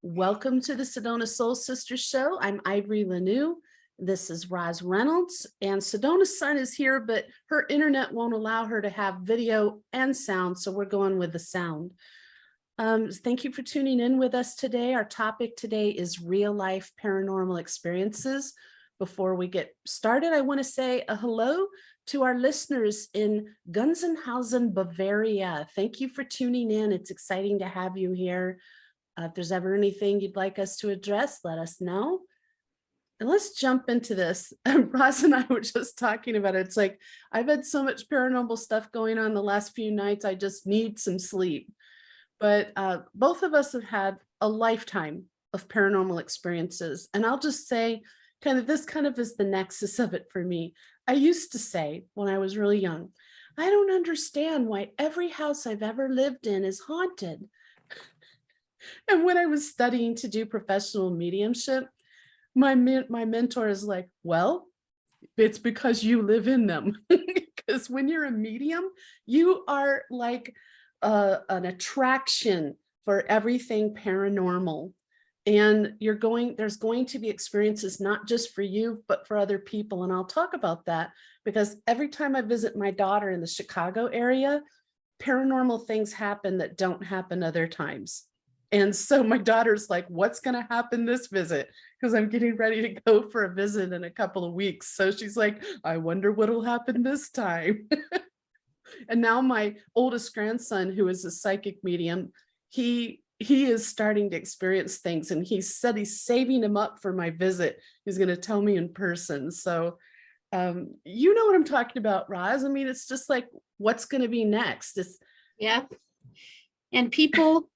Welcome to the Sedona Soul Sisters show. I'm Ivory LaNoue. This is Reynolds, and Sedona's Sunn is here, but her internet won't allow her to have video and sound, so we're going with the sound. Thank you for tuning in with us today. Our topic today is real-life paranormal experiences. Before we get started, I want to say a hello to our listeners in Gunzenhausen, Bavaria. Thank you for tuning in. It's exciting to have you here. If there's ever anything you'd like us to address, let us know. And let's jump into this. Roz and I were just talking about it. It's like, I've had so much paranormal stuff going on the last few nights. I just need some sleep. But both of us have had a lifetime of paranormal experiences. And I'll just say, this is the nexus of it for me. I used to say when I was really young, I don't understand why every house I've ever lived in is haunted. And when I was studying to do professional mediumship, my mentor is like, well, it's because you live in them. Because when you're a medium, you are like an attraction for everything paranormal. And there's going to be experiences not just for you, but for other people. And I'll talk about that because every time I visit my daughter in the Chicago area, paranormal things happen that don't happen other times. And so my daughter's like, what's going to happen this visit? Because I'm getting ready to go for a visit in a couple of weeks. So she's like, I wonder what'll happen this time. And now my oldest grandson, who is a psychic medium, he is starting to experience things. And he said he's saving him up for my visit. He's going to tell me in person. So you know what I'm talking about, Roz. I mean, it's just like, what's going to be next? Yeah. And people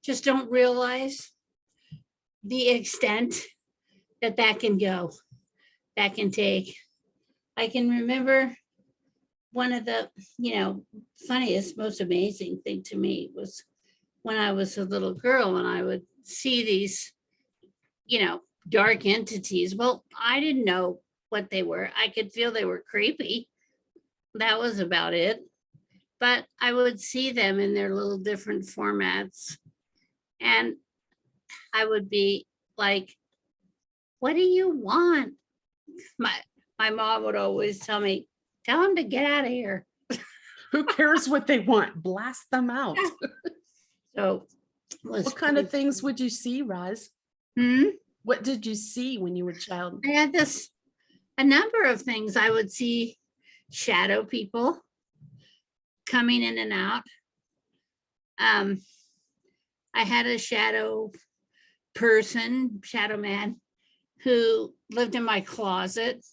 just don't realize the extent that can go, that can take. I can remember one of the, funniest, most amazing thing to me was when I was a little girl and I would see these, dark entities. Well, I didn't know what they were. I could feel they were creepy. That was about it. But I would see them in their little different formats. And I would be like, what do you want? My mom would always tell me, tell them to get out of here. Who cares what they want? Blast them out. So what kind of things would you see, Roz? What did you see when you were a child? I had a number of things. I would see shadow people coming in and out. I had a shadow man, who lived in my closet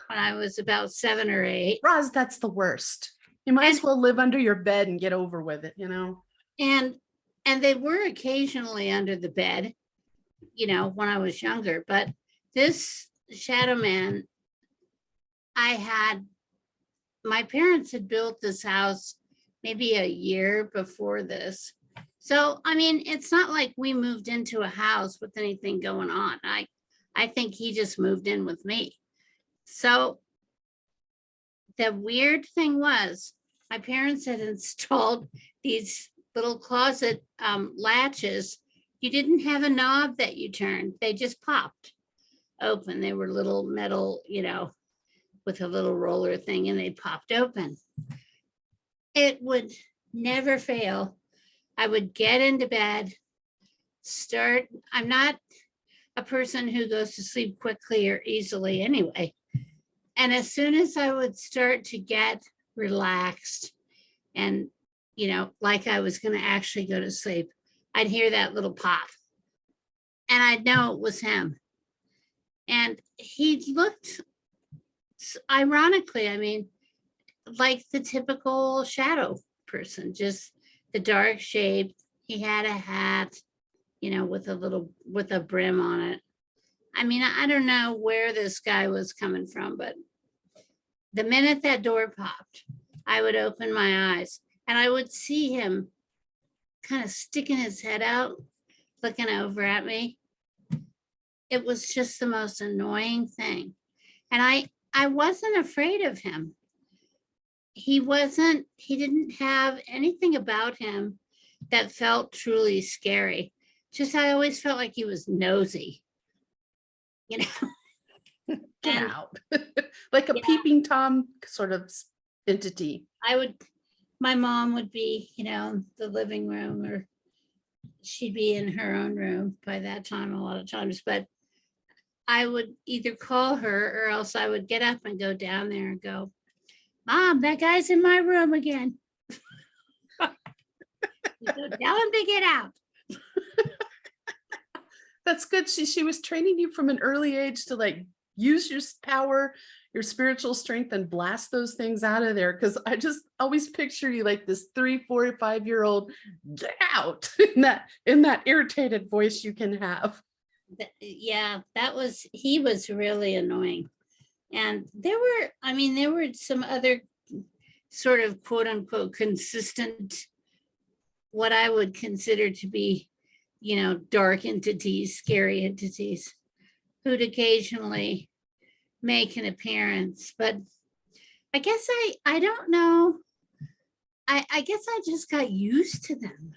when I was about 7 or 8. Roz, that's the worst. You might as well live under your bed and get over with it, And they were occasionally under the bed, when I was younger. But this shadow man, my parents had built this house maybe a year before this. So, I mean, it's not like we moved into a house with anything going on. I think he just moved in with me. So the weird thing was my parents had installed these little closet latches. You didn't have a knob that you turned. They just popped open. They were little metal, with a little roller thing, and they popped open. It would never fail. I would get into bed, I'm not a person who goes to sleep quickly or easily anyway. And as soon as I would start to get relaxed and, like I was going to actually go to sleep, I'd hear that little pop and I'd know it was him. And he looked, ironically, like the typical shadow person, just the dark shape. He had a hat, with a brim on it. I don't know where this guy was coming from, but the minute that door popped, I would open my eyes and I would see him kind of sticking his head out, looking over at me. It was just the most annoying thing. And I wasn't afraid of him. He didn't have anything about him that felt truly scary. Just I always felt like he was nosy, you know. Get And out. Like a yeah, peeping Tom sort of entity. my mom would be, in the living room, or she'd be in her own room by that time a lot of times, but I would either call her or else I would get up and go down there and go, Mom, that guy's in my room again. You go tell him to get out. That's good. She was training you from an early age to like use your power, your spiritual strength, and blast those things out of there. Because I just always picture you like this 3, 4, 5-year-old, get out, in that irritated voice you can have. Yeah, he was really annoying. And there were some other sort of quote unquote consistent, what I would consider to be, dark entities, scary entities, who'd occasionally make an appearance. But I guess I don't know. I guess I just got used to them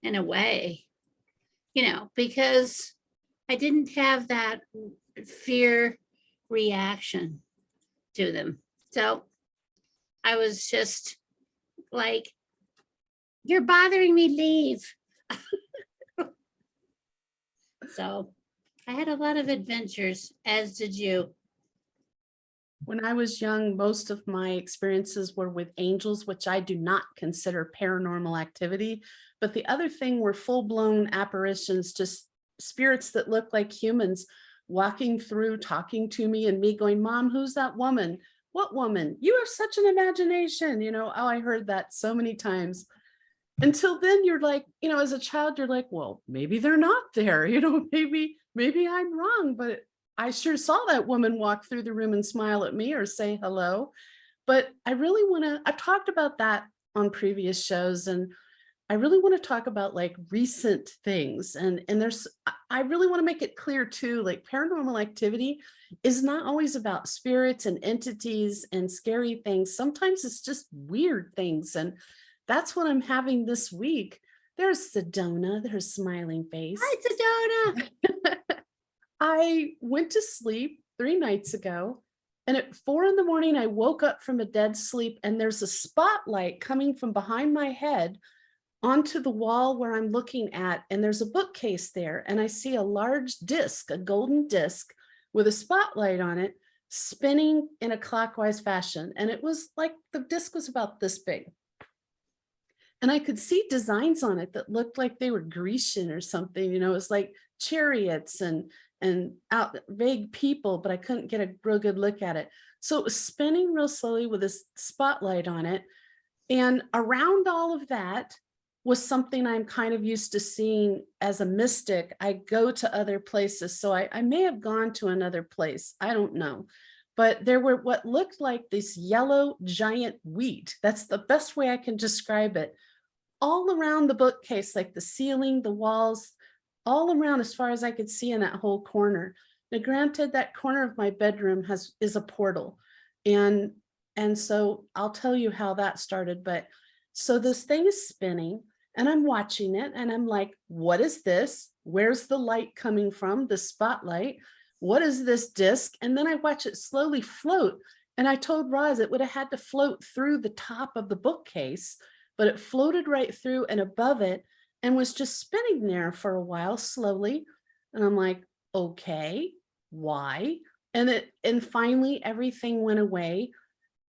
in a way, because I didn't have that fear reaction to them. So I was just like, you're bothering me, leave. So I had a lot of adventures, as did you. When I was young, most of my experiences were with angels, which I do not consider paranormal activity. But the other thing were full-blown apparitions, just spirits that look like humans walking through, talking to me, and me going, Mom, who's that woman? What woman? You have such an imagination. Oh, I heard that so many times. Until then, you're like, as a child, you're like, well, maybe they're not there. Maybe I'm wrong, but I sure saw that woman walk through the room and smile at me or say hello. But I really I've talked about that on previous shows, and I really want to talk about like recent things. And I really want to make it clear too, like paranormal activity is not always about spirits and entities and scary things. Sometimes it's just weird things. And that's what I'm having this week. There's Sedona, her smiling face. Hi, Sedona. I went to sleep 3 nights ago, and at 4 a.m, I woke up from a dead sleep, and there's a spotlight coming from behind my head onto the wall where I'm looking at, and there's a bookcase there, and I see a large disc, a golden disc with a spotlight on it, spinning in a clockwise fashion. And it was like the disc was about this big. And I could see designs on it that looked like they were Grecian or something. It was like chariots and out vague people, but I couldn't get a real good look at it. So it was spinning real slowly with this spotlight on it. And around all of that was something I'm kind of used to seeing as a mystic. I go to other places. So I may have gone to another place. I don't know. But there were what looked like this yellow giant wheat. That's the best way I can describe it. All around the bookcase, like the ceiling, the walls, all around as far as I could see in that whole corner. Now, granted, that corner of my bedroom is a portal. And so I'll tell you how that started. But so this thing is spinning and I'm watching it and I'm like, what is this? Where's the light coming from? The spotlight. What is this disc? And then I watch it slowly float. And I told Roz it would have had to float through the top of the bookcase, but it floated right through and above it and was just spinning there for a while slowly. And I'm like, okay, why? And finally everything went away.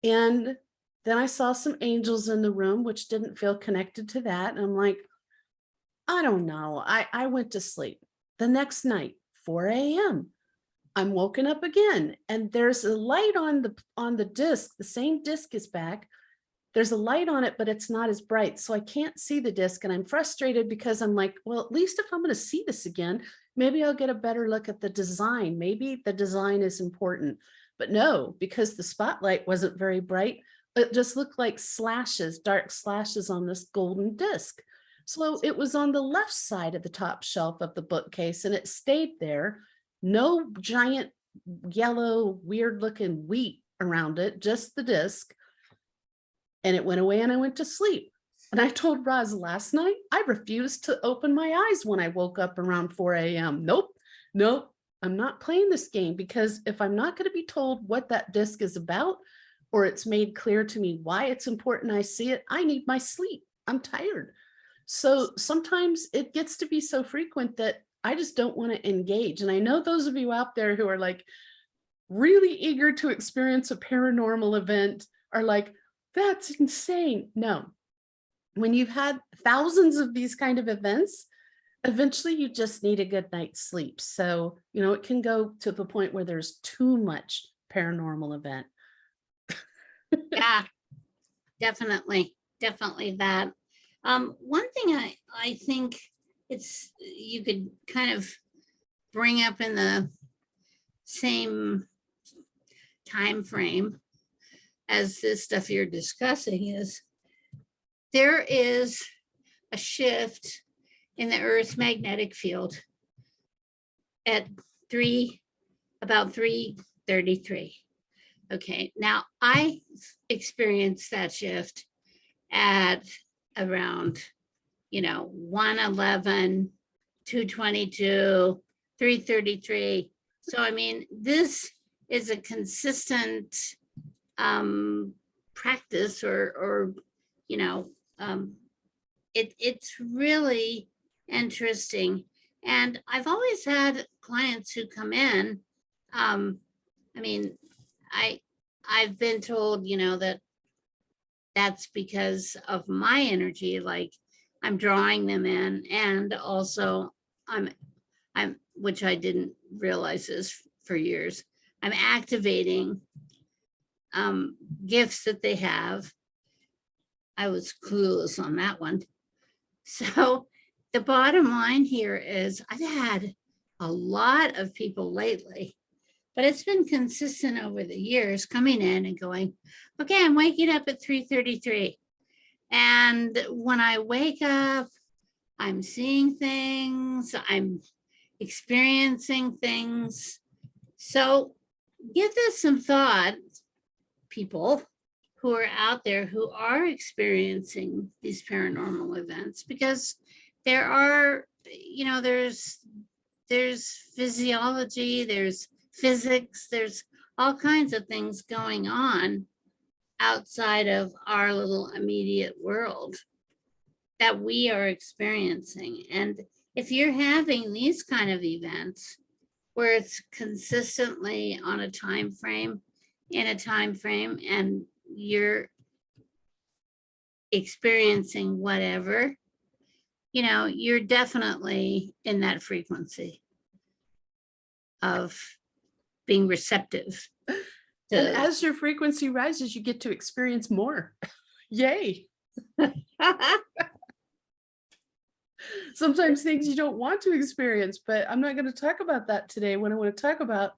And then I saw some angels in the room, which didn't feel connected to that. And I'm like, I don't know. I went to sleep. The next night, 4 a.m., I'm woken up again, and there's a light on the disc. The same disc is back. There's a light on it, but it's not as bright. So I can't see the disc. And I'm frustrated because I'm like, well, at least if I'm going to see this again, maybe I'll get a better look at the design. Maybe the design is important. But no, because the spotlight wasn't very bright, it just looked like slashes, dark slashes on this golden disc. So it was on the left side of the top shelf of the bookcase, and it stayed there. No giant yellow, weird looking wheat around it, just the disc. And it went away and I went to sleep. And I told Roz last night, I refused to open my eyes when I woke up around 4 a.m. Nope, I'm not playing this game, because if I'm not going to be told what that disc is about, or it's made clear to me why it's important I see it, I need my sleep. I'm tired. So sometimes it gets to be so frequent that I just don't want to engage. And I know those of you out there who are like really eager to experience a paranormal event are like, that's insane. No, when you've had thousands of these kind of events, eventually you just need a good night's sleep. So, it can go to the point where there's too much paranormal event. Yeah, definitely that. One thing I think you could kind of bring up in the same time frame as this stuff you're discussing is there is a shift in the Earth's magnetic field at about 3:33. Okay, now I experienced that shift at around 1:11, 2:22, 3:33. So I mean, this is a consistent practice, or it's really interesting. And I've always had clients who come in. I mean, I've been told, that that's because of my energy, like I'm drawing them in, and also I'm which I didn't realize this for years, I'm activating gifts that they have. I was clueless on that one. So the bottom line here is I've had a lot of people lately, but it's been consistent over the years, coming in and going, okay, I'm waking up at 3:33. And when I wake up, I'm seeing things, I'm experiencing things. So give this some thought, people who are out there who are experiencing these paranormal events, because there are, there's physiology, there's physics, there's all kinds of things going on outside of our little immediate world that we are experiencing. And if you're having these kind of events where it's consistently on a time frame, and you're experiencing whatever, you're definitely in that frequency of being receptive. And as your frequency rises, you get to experience more. Yay. Sometimes things you don't want to experience, but I'm not going to talk about that today. What I want to talk about,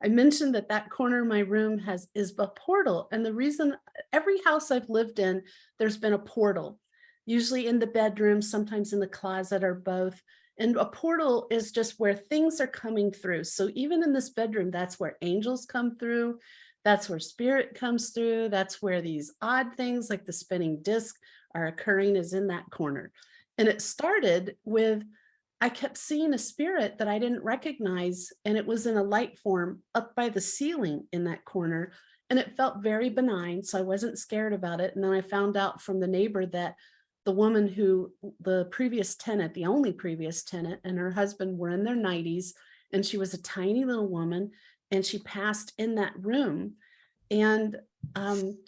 I mentioned that corner of my room is a portal. And the reason, every house I've lived in, there's been a portal, usually in the bedroom, sometimes in the closet, or both. And a portal is just where things are coming through. So even in this bedroom, that's where angels come through. That's where spirit comes through. That's where these odd things like the spinning disc are occurring, is in that corner. And it started with, I kept seeing a spirit that I didn't recognize, and it was in a light form up by the ceiling in that corner. And it felt very benign, so I wasn't scared about it. And then I found out from the neighbor that the woman who, the previous tenant, the only previous tenant, and her husband were in their 90s, and she was a tiny little woman, and she passed in that room. And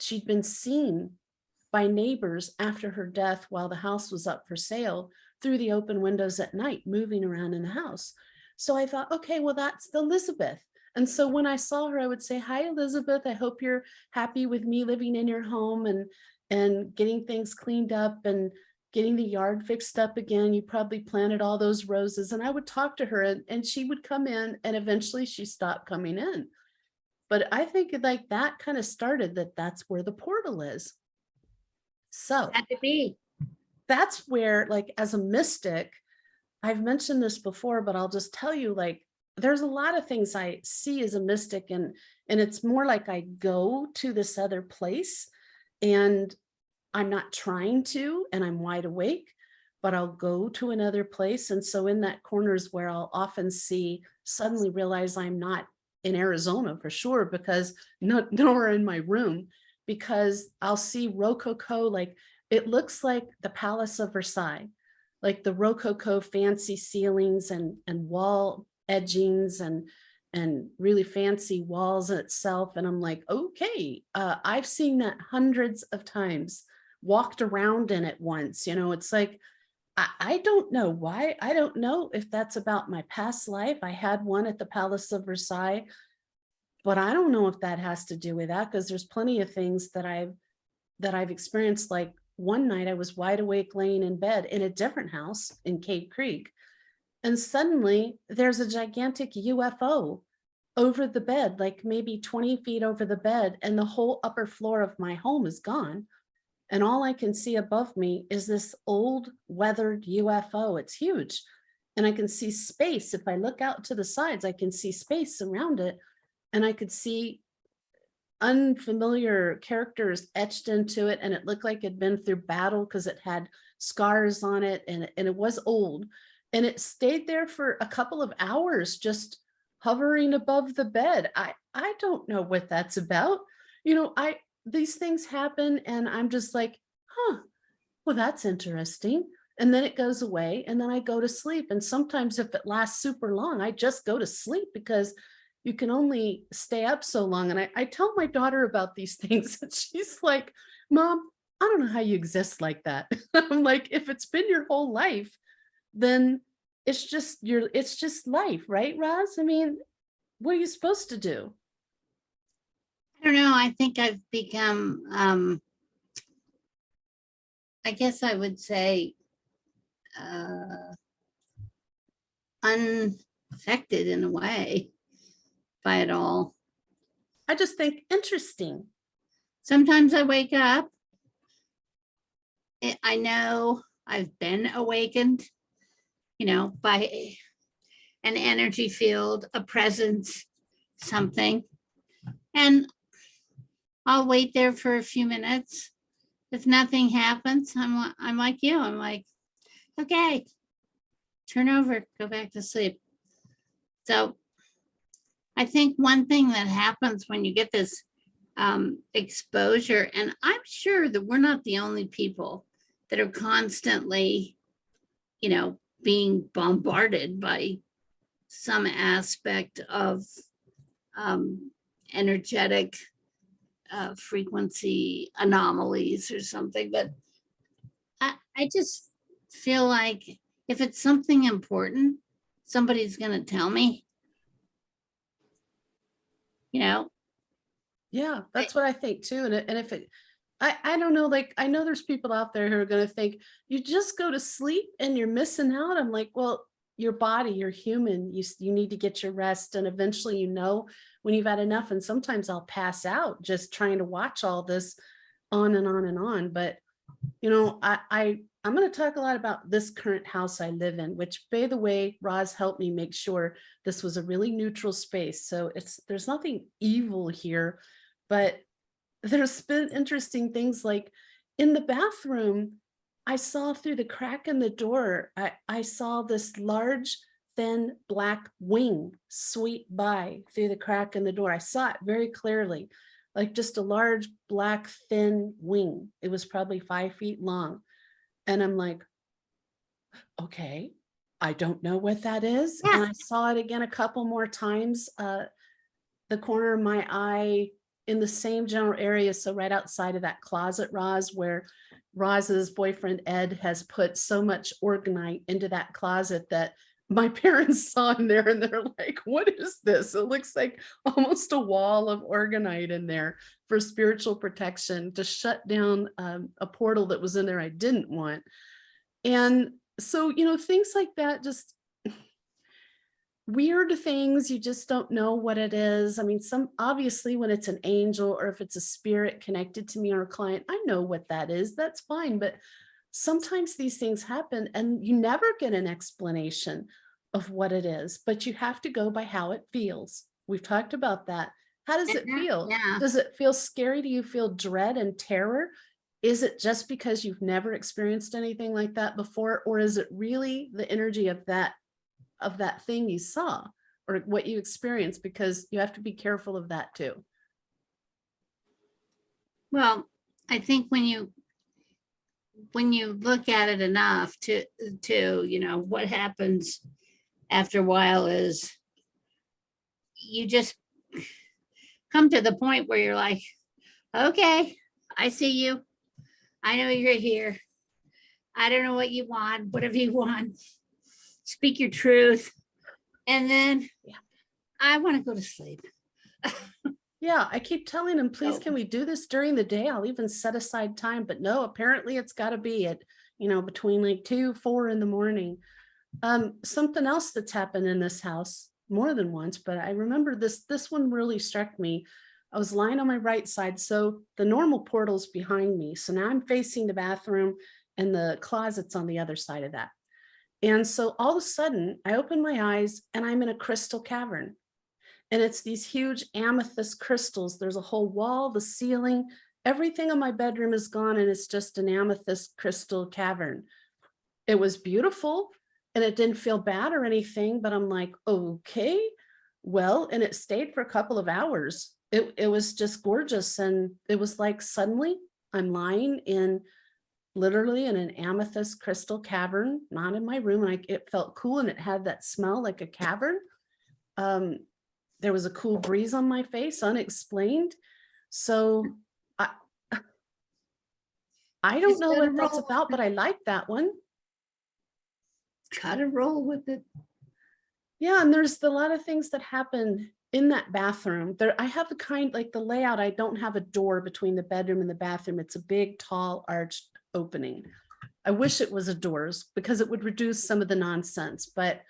she'd been seen by neighbors after her death while the house was up for sale through the open windows at night, moving around in the house. So I thought, okay, well, that's Elizabeth. And so when I saw her, I would say, hi, Elizabeth, I hope you're happy with me living in your home and getting things cleaned up and getting the yard fixed up again. You probably planted all those roses. And I would talk to her, and she would come in, and eventually she stopped coming in. But I think like that kind of started that's where the portal is. So Had to be. That's where, like, as a mystic, I've mentioned this before, but I'll just tell you, like, there's a lot of things I see as a mystic, and it's more like I go to this other place, and I'm not trying to, and I'm wide awake, but I'll go to another place. And so in that corner is where I'll often suddenly realize I'm not in Arizona for sure, because nowhere in my room, because I'll see Rococo, like it looks like the Palace of Versailles, like the Rococo fancy ceilings and wall edgings and really fancy walls itself. And I'm like, okay, I've seen that hundreds of times, walked around in it once. It's like, I don't know why. I don't know if that's about my past life. I had one at the Palace of Versailles, but I don't know if that has to do with that, because there's plenty of things that I've experienced. Like one night I was wide awake laying in bed in a different house in Cave Creek, and suddenly there's a gigantic UFO over the bed, like maybe 20 feet over the bed, and the whole upper floor of my home is gone. And all I can see above me is this old weathered UFO. It's huge. And I can see space. If I look out to the sides, I can see space around it. And I could see unfamiliar characters etched into it. And it looked like it'd been through battle because it had scars on it, and it was old. And it stayed there for a couple of hours, just hovering above the bed. I don't know what that's about. These things happen and I'm just like, huh, well, that's interesting. And then it goes away and then I go to sleep. And sometimes if it lasts super long, I just go to sleep, because you can only stay up so long. And I tell my daughter about these things and she's like, Mom, I don't know how you exist like that. I'm like, if it's been your whole life, then it's just life, right, Roz? I mean, what are you supposed to do? I don't know. I think I've become, I guess I would say, uh, unaffected in a way by it all. I just think interesting. Sometimes I wake up, I know I've been awakened, by an energy field, a presence, something. And I'll wait there for a few minutes. If nothing happens, I'm like you. I'm like, okay, turn over, go back to sleep. So I think one thing that happens when you get this exposure, and I'm sure that we're not the only people that are constantly, being bombarded by some aspect of energetic frequency anomalies or something. But I just feel like if it's something important, somebody's going to tell me, Yeah, that's what I think too. And if it, I don't know, like, I know there's people out there who are going to think you just go to sleep and you're missing out. I'm like, well, your body, you're human. You need to get your rest. And eventually, when you've had enough. And sometimes I'll pass out just trying to watch all this on and on and on. But, I'm going to talk a lot about this current house I live in, which, by the way, Roz helped me make sure this was a really neutral space. So there's nothing evil here, but there's been interesting things, like in the bathroom, I saw through the crack in the door, I saw this large, thin black wing sweep by through the crack in the door. I saw it very clearly, like just a large, black, thin wing. It was probably 5 feet long. And I'm like, okay, I don't know what that is. yeah, And I saw it again a couple more times, the corner of my eye, in the same general area. So right outside of that closet, Roz, where Roz's boyfriend Ed has put so much organite into that closet that my parents saw in there and they're like, what is this? It looks like almost a wall of organite in there for spiritual protection, to shut down a portal that was in there I didn't want. And so, things like that, just weird things, you just don't know what it is. I mean, obviously when it's an angel or if it's a spirit connected to me or a client, I know what that is. That's fine. But sometimes these things happen and you never get an explanation of what it is, but you have to go by how it feels. We've talked about that. How does it feel? yeah. Does it feel scary? Do you feel dread and terror? is it just because you've never experienced anything like that before, or is it really the energy of that thing you saw or what you experienced? Because you have to be careful of that too. Well, I think when you look at it enough to what happens after a while is you just come to the point where you're like, okay, I see you. I know you're here. I don't know what you want, whatever you want. Speak your truth. And then I want to go to sleep. Yeah, I keep telling him, please, So- can we do this during the day? I'll even set aside time, but no, apparently it's got to be at, between like 2, 4 in the morning. Something else that's happened in this house more than once, but I remember this one really struck me. I was lying on my right side, so the normal portal's behind me. So now I'm facing the bathroom and the closet's on the other side of that. And so all of a sudden I open my eyes and I'm in a crystal cavern. And it's these huge amethyst crystals. There's a whole wall, the ceiling, everything in my bedroom is gone, and it's just an amethyst crystal cavern. It was beautiful and it didn't feel bad or anything, but I'm like, okay, well, and it stayed for a couple of hours. It was just gorgeous. And it was like suddenly I'm lying literally in an amethyst crystal cavern, not in my room. And it felt cool and it had that smell like a cavern. There was a cool breeze on my face, unexplained. So I don't Just know gotta what that's roll about, with but I like that one. Gotta roll with it. Yeah, and there's a lot of things that happen in that bathroom. I have like the layout, I don't have a door between the bedroom and the bathroom. It's a big, tall, arched opening. I wish it was a doors because it would reduce some of the nonsense. But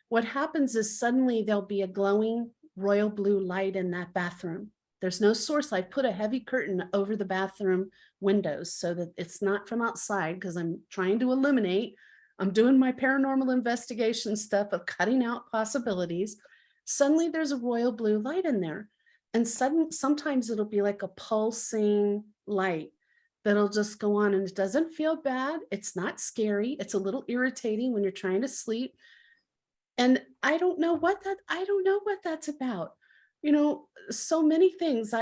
what happens is suddenly there'll be a glowing royal blue light in that bathroom. There's no source. I put a heavy curtain over the bathroom windows so that it's not from outside, because I'm trying to illuminate. I'm doing my paranormal investigation stuff of cutting out possibilities. Suddenly there's a royal blue light in there. And sometimes it'll be like a pulsing light that'll just go on, and it doesn't feel bad. It's not scary. It's a little irritating when you're trying to sleep. And I don't know what that's about. So many things,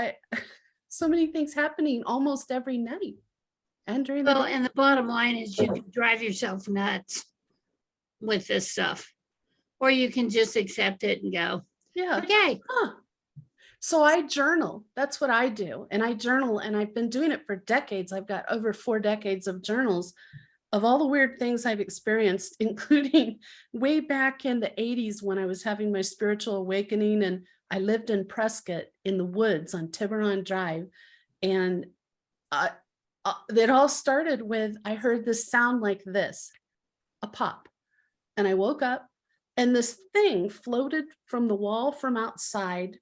so many things happening almost every night and during the Well, day. and the bottom line is you can drive yourself nuts with this stuff, or you can just accept it and go, Yeah. okay. Huh. So I journal. That's what I do. And I journal, and I've been doing it for decades. I've got over 4 decades of journals of all the weird things I've experienced, including way back in the 80s when I was having my spiritual awakening, and I lived in Prescott in the woods on Tiburon Drive. And it all started with, I heard this sound like this, a pop. And I woke up and this thing floated from the wall from outside,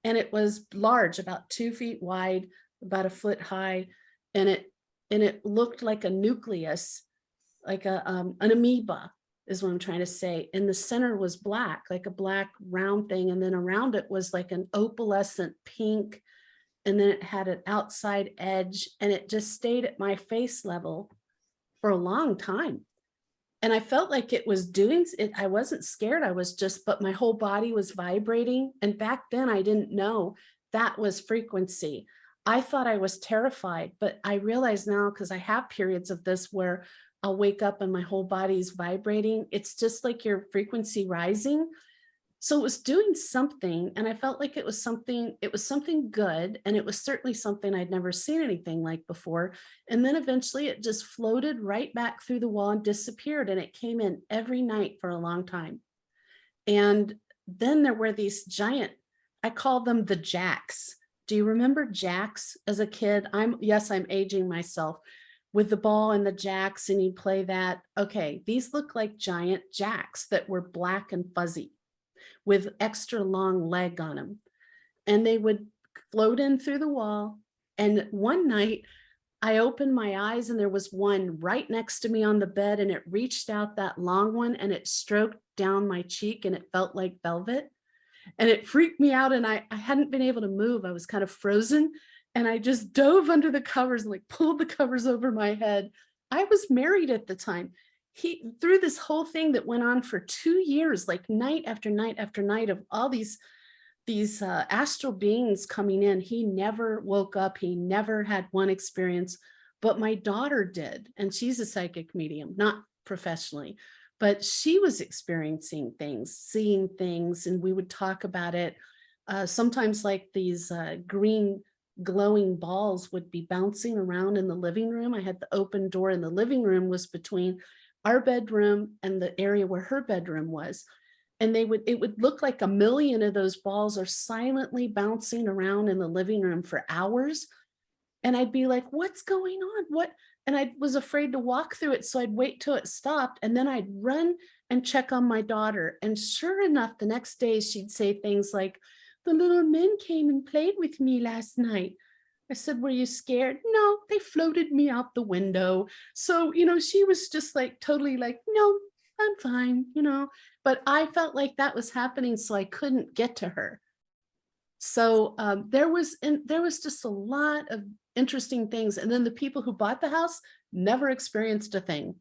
and it was large, about 2 feet wide, about a foot high. And it looked like a nucleus, like an amoeba is what I'm trying to say. And the center was black, like a black round thing. And then around it was like an opalescent pink. And then it had an outside edge, and it just stayed at my face level for a long time. And I felt like it was doing it. I wasn't scared. But my whole body was vibrating. And back then I didn't know that was frequency. I thought I was terrified, but I realize now, because I have periods of this where I'll wake up and my whole body's vibrating. It's just like your frequency rising. So it was doing something, and I felt like it was something good. And it was certainly something I'd never seen anything like before. And then eventually it just floated right back through the wall and disappeared. And it came in every night for a long time. And then there were these giant, I call them the jacks. Do you remember jacks as a kid? I'm aging myself, with the ball and the jacks, and you play that. Okay, these look like giant jacks that were black and fuzzy with extra long leg on them. And they would float in through the wall. And one night I opened my eyes and there was one right next to me on the bed, and it reached out, that long one, and it stroked down my cheek, and it felt like velvet. And it freaked me out, and I hadn't been able to move. I was kind of frozen. and I just dove under the covers and like pulled the covers over my head. I was married at the time. He, through this whole thing that went on for 2 years, like night after night after night of all these astral beings coming in, he never woke up. He never had one experience, but my daughter did. And she's a psychic medium, not professionally, but she was experiencing things, seeing things, and we would talk about it. Sometimes like these green glowing balls would be bouncing around in the living room. I had the open door in the living room was between our bedroom and the area where her bedroom was. And it would look like a million of those balls are silently bouncing around in the living room for hours. And I'd be like, what's going on? What? And I was afraid to walk through it. So I'd wait till it stopped. And then I'd run and check on my daughter. And sure enough, the next day she'd say things like, the little men came and played with me last night. I said, were you scared? No, they floated me out the window. So, she was just like totally like, no, I'm fine, but I felt like that was happening. So I couldn't get to her. So there was just a lot of interesting things. And then the people who bought the house never experienced a thing.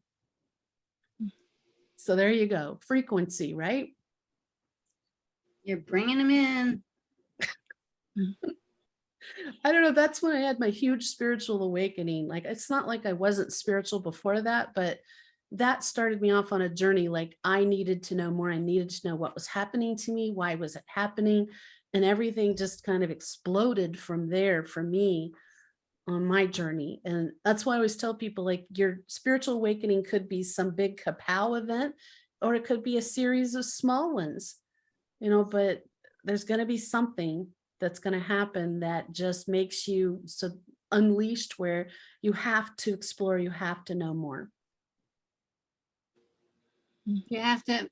So there you go. Frequency, right? You're bringing them in. I don't know. That's when I had my huge spiritual awakening. Like, it's not like I wasn't spiritual before that, but that started me off on a journey. Like, I needed to know more. I needed to know what was happening to me. Why was it happening? And everything just kind of exploded from there for me on my journey. And that's why I always tell people, like, your spiritual awakening could be some big kapow event, or it could be a series of small ones, but there's going to be something that's going to happen that just makes you so unleashed, where you have to explore, you have to know more. You have to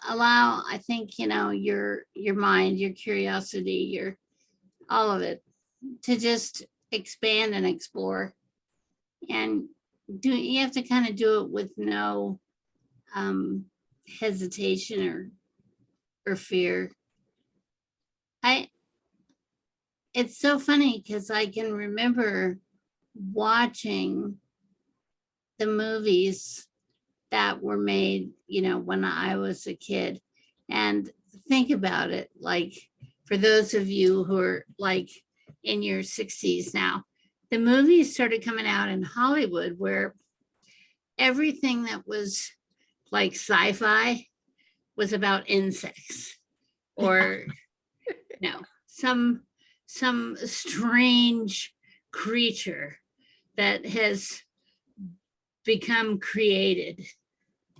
allow, I think, your mind, your curiosity, your all of it to just expand and explore. And you have to kind of do it with no hesitation or fear. It's so funny because I can remember watching the movies that were made, when I was a kid. And think about it, like, for those of you who are like in your 60s now, the movies started coming out in Hollywood where everything that was like sci-fi was about insects, or some strange creature that has become created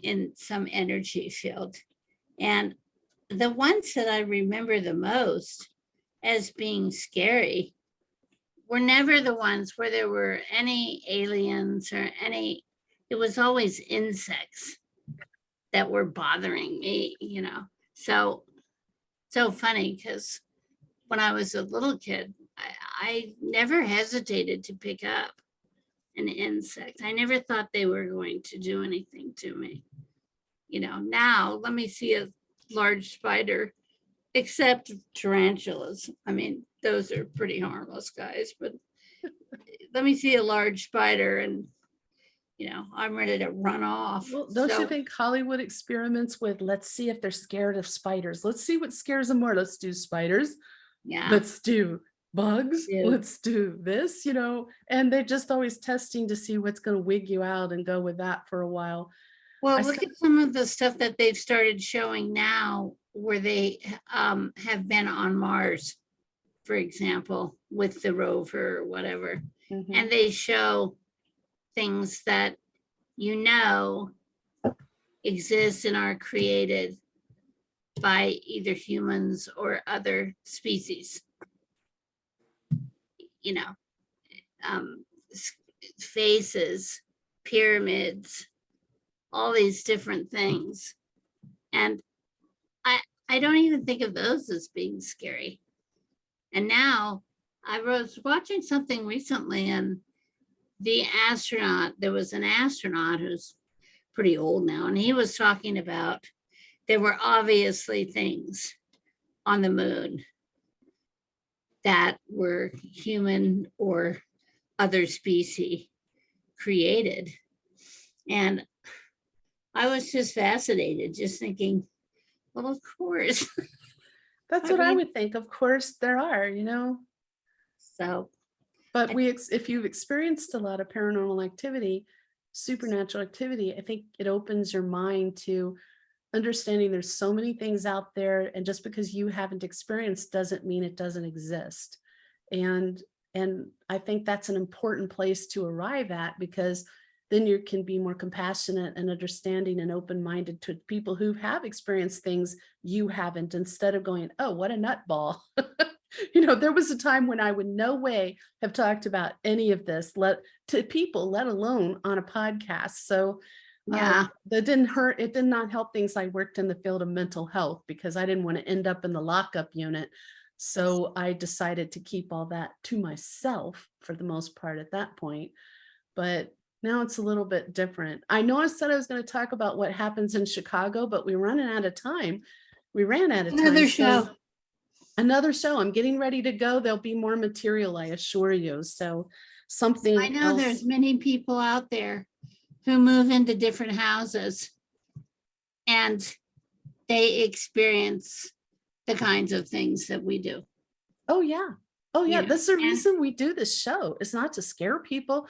in some energy field. And the ones that I remember the most as being scary were never the ones where there were any aliens or any, it was always insects that were bothering me, So funny, because when I was a little kid, I never hesitated to pick up an insect. I never thought they were going to do anything to me. Now let me see a large spider, except tarantulas. I mean, those are pretty harmless guys, but let me see a large spider and, I'm ready to run off. Well, don't you think Hollywood experiments with, let's see if they're scared of spiders. Let's see what scares them more. Let's do spiders. Yeah. Let's do bugs. Yeah. Let's do this, and they're just always testing to see what's going to wig you out and go with that for a while. Well, look at some of the stuff that they've started showing now where they have been on Mars, for example, with the rover or whatever. Mm-hmm. And they show things that exist and are created by either humans or other species. Faces, pyramids, all these different things. And I don't even think of those as being scary. And now I was watching something recently, and there was an astronaut who's pretty old now, and he was talking about there were obviously things on the moon that were human or other species created. And I was just fascinated, just thinking, well, of course. That's I what I mean, would think. Of course there are, you know, so but I- if you've experienced a lot of paranormal activity, supernatural activity, I think it opens your mind to understanding there's so many things out there, and just because you haven't experienced doesn't mean it doesn't exist. And I think that's an important place to arrive at, because then you can be more compassionate and understanding and open-minded to people who have experienced things you haven't, instead of going, oh, what a nutball. You know, there was a time when I would no way have talked about any of this to people, let alone on a podcast. So yeah, that didn't hurt. It did not help things. I worked in the field of mental health because I didn't want to end up in the lockup unit. So I decided to keep all that to myself for the most part at that point. But now it's a little bit different. I know I said I was going to talk about what happens in Chicago, but we're running out of time. We ran out of time. another So show. another show. I'm getting ready to go. There'll be more material, I assure you. So I something know else. there's many people out there who move into different houses and they experience the kinds of things that we do. Oh, yeah. Oh, yeah. You know, That's the and reason we do this show. It's not to scare people,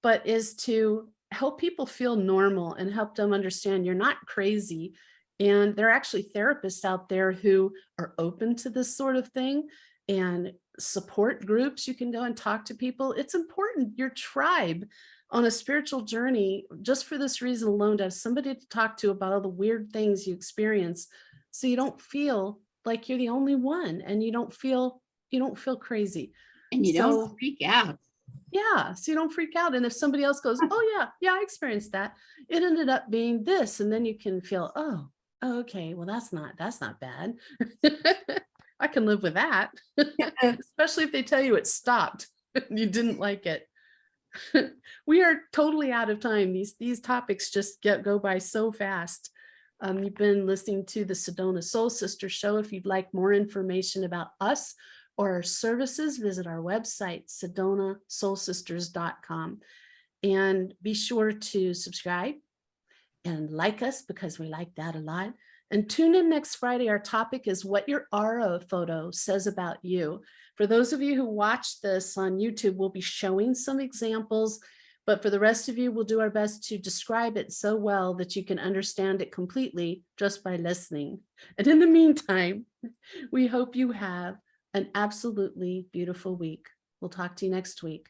but is to help people feel normal and help them understand you're not crazy. And there are actually therapists out there who are open to this sort of thing, and support groups. You can go and talk to people. It's important, your tribe on a spiritual journey, just for this reason alone, to have somebody to talk to about all the weird things you experience, so you don't feel like you're the only one, and you don't feel crazy. and you don't So freak out. yeah, so you don't freak out. And if somebody else goes, oh yeah, I experienced that. It ended up being this. And then you can feel, oh, okay, well, that's not bad. I can live with that. Especially if they tell you it stopped and you didn't like it. We are totally out of time. These topics just go by so fast. You've been listening to the Sedona Soul Sisters show. If you'd like more information about us or our services, visit our website, sedonasoulsisters.com. And be sure to subscribe and like us, because we like that a lot. And tune in next Friday. Our topic is what your aura photo says about you. For those of you who watch this on YouTube, we'll be showing some examples, but for the rest of you, we'll do our best to describe it so well that you can understand it completely just by listening. And in the meantime, we hope you have an absolutely beautiful week. We'll talk to you next week.